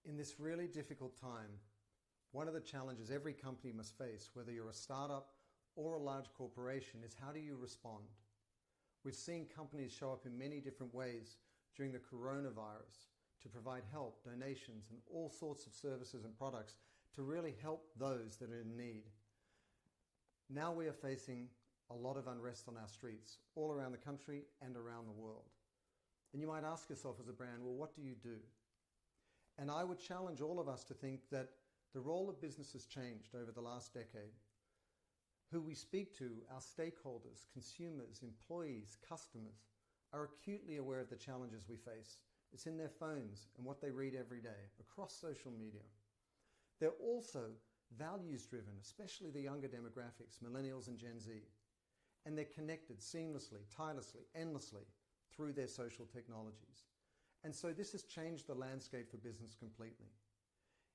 In this really difficult time, one of the challenges every company must face, whether you're a startup or a large corporation, is how do you respond? We've seen companies show up in many different ways during the coronavirus to provide help, donations, and all sorts of services and products to really help those that are in need. Now we are facing a lot of unrest on our streets, all around the country and around the world. And you might ask yourself as a brand, well, what do you do? And I would challenge all of us to think that the role of business has changed over the last decade. Who we speak to, our stakeholders, consumers, employees, customers, are acutely aware of the challenges we face. It's in their phones and what they read every day across social media. They're also values-driven, especially the younger demographics, millennials and Gen Z. And they're connected seamlessly, tirelessly, endlessly through their social technologies. And so this has changed the landscape for business completely.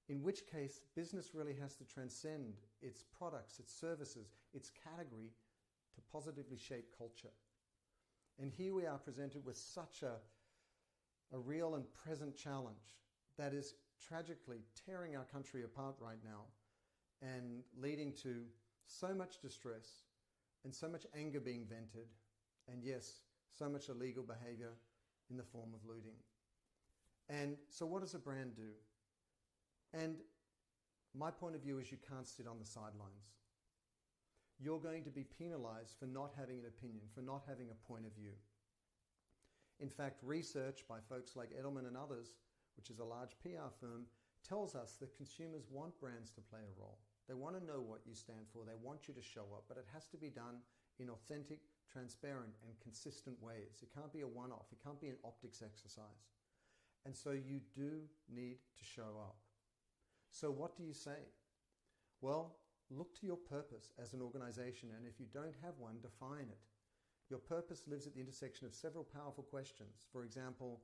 In which case, business really has to transcend its products, its services, its category to positively shape culture. And here we are presented with such a real and present challenge that is tragically tearing our country apart right now and leading to so much distress and so much anger being vented, and yes, so much illegal behavior in the form of looting. And so what does a brand do? And my point of view is you can't sit on the sidelines. You're going to be penalized for not having an opinion, for not having a point of view. In fact, research by folks like Edelman and others, which is a large PR firm, tells us that consumers want brands to play a role. They want to know what you stand for. They want you to show up, but it has to be done in authentic, transparent, and consistent ways. It can't be a one-off. It can't be an optics exercise. And so you do need to show up. So what do you say? Well, look to your purpose as an organization, and if you don't have one, define it. Your purpose lives at the intersection of several powerful questions. For example,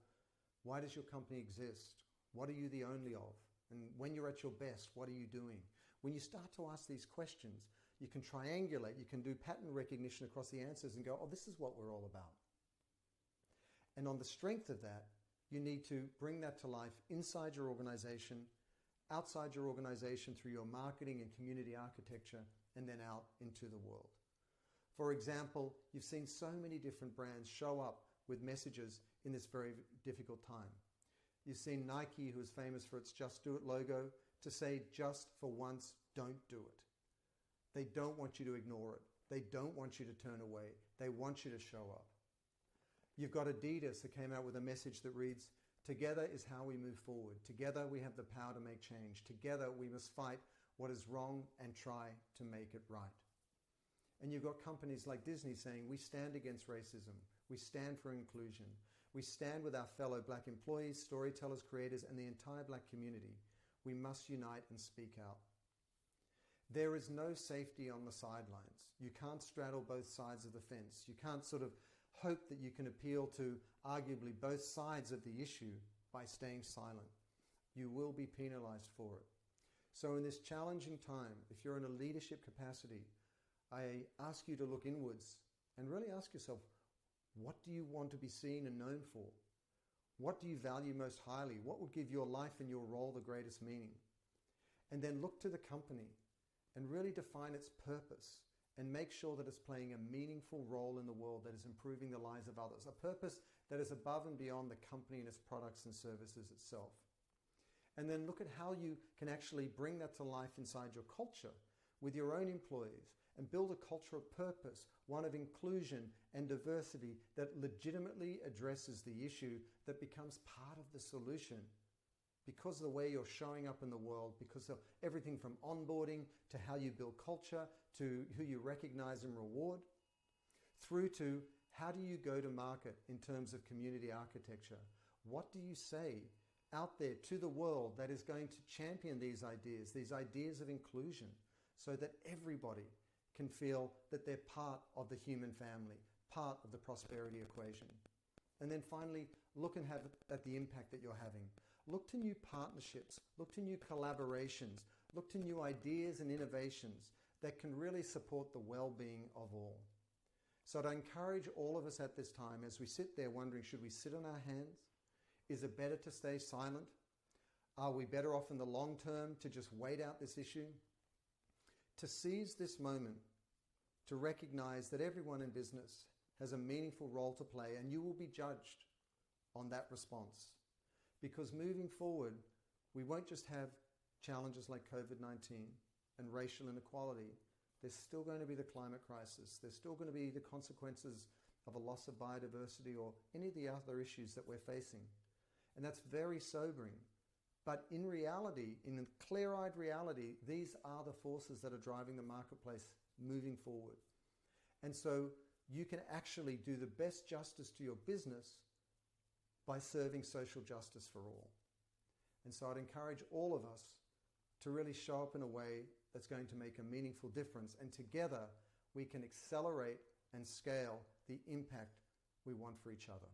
why does your company exist? What are you the only of? And when you're at your best, what are you doing? When you start to ask these questions, you can triangulate, you can do pattern recognition across the answers and go, oh, this is what we're all about. And on the strength of that, you need to bring that to life inside your organization, outside your organization through your marketing and community architecture, and then out into the world. For example, you've seen so many different brands show up with messages in this very difficult time. You've seen Nike, who is famous for its Just Do It logo, to say, just for once, don't do it. They don't want you to ignore it. They don't want you to turn away. They want you to show up. You've got Adidas that came out with a message that reads, together is how we move forward. Together we have the power to make change. Together we must fight what is wrong and try to make it right. And you've got companies like Disney saying, we stand against racism. We stand for inclusion. We stand with our fellow Black employees, storytellers, creators, and the entire Black community. We must unite and speak out. There is no safety on the sidelines. You can't straddle both sides of the fence. You can't sort of hope that you can appeal to arguably both sides of the issue by staying silent. You will be penalized for it. So in this challenging time, if you're in a leadership capacity, I ask you to look inwards and really ask yourself, what do you want to be seen and known for? What do you value most highly? What would give your life and your role the greatest meaning? And then look to the company and really define its purpose and make sure that it's playing a meaningful role in the world that is improving the lives of others, a purpose that is above and beyond the company and its products and services itself. And then look at how you can actually bring that to life inside your culture with your own employees and build a culture of purpose, one of inclusion and diversity that legitimately addresses the issue that becomes part of the solution because of the way you're showing up in the world, because of everything from onboarding to how you build culture to who you recognize and reward, through to how do you go to market in terms of community architecture? What do you say out there to the world that is going to champion these ideas of inclusion, so that everybody can feel that they're part of the human family, part of the prosperity equation? And then finally, look and have at the impact that you're having. Look to new partnerships, look to new collaborations, look to new ideas and innovations that can really support the well-being of all. So I'd encourage all of us at this time, as we sit there wondering, should we sit on our hands? Is it better to stay silent? Are we better off in the long term to just wait out this issue? To seize this moment, to recognize that everyone in business has a meaningful role to play, and you will be judged on that response. Because moving forward, we won't just have challenges like COVID-19 and racial inequality. There's still going to be the climate crisis. There's still going to be the consequences of a loss of biodiversity or any of the other issues that we're facing. And that's very sobering. But in reality, in clear-eyed reality, these are the forces that are driving the marketplace moving forward. And so you can actually do the best justice to your business by serving social justice for all. And so I'd encourage all of us to really show up in a way that's going to make a meaningful difference. And together we can accelerate and scale the impact we want for each other.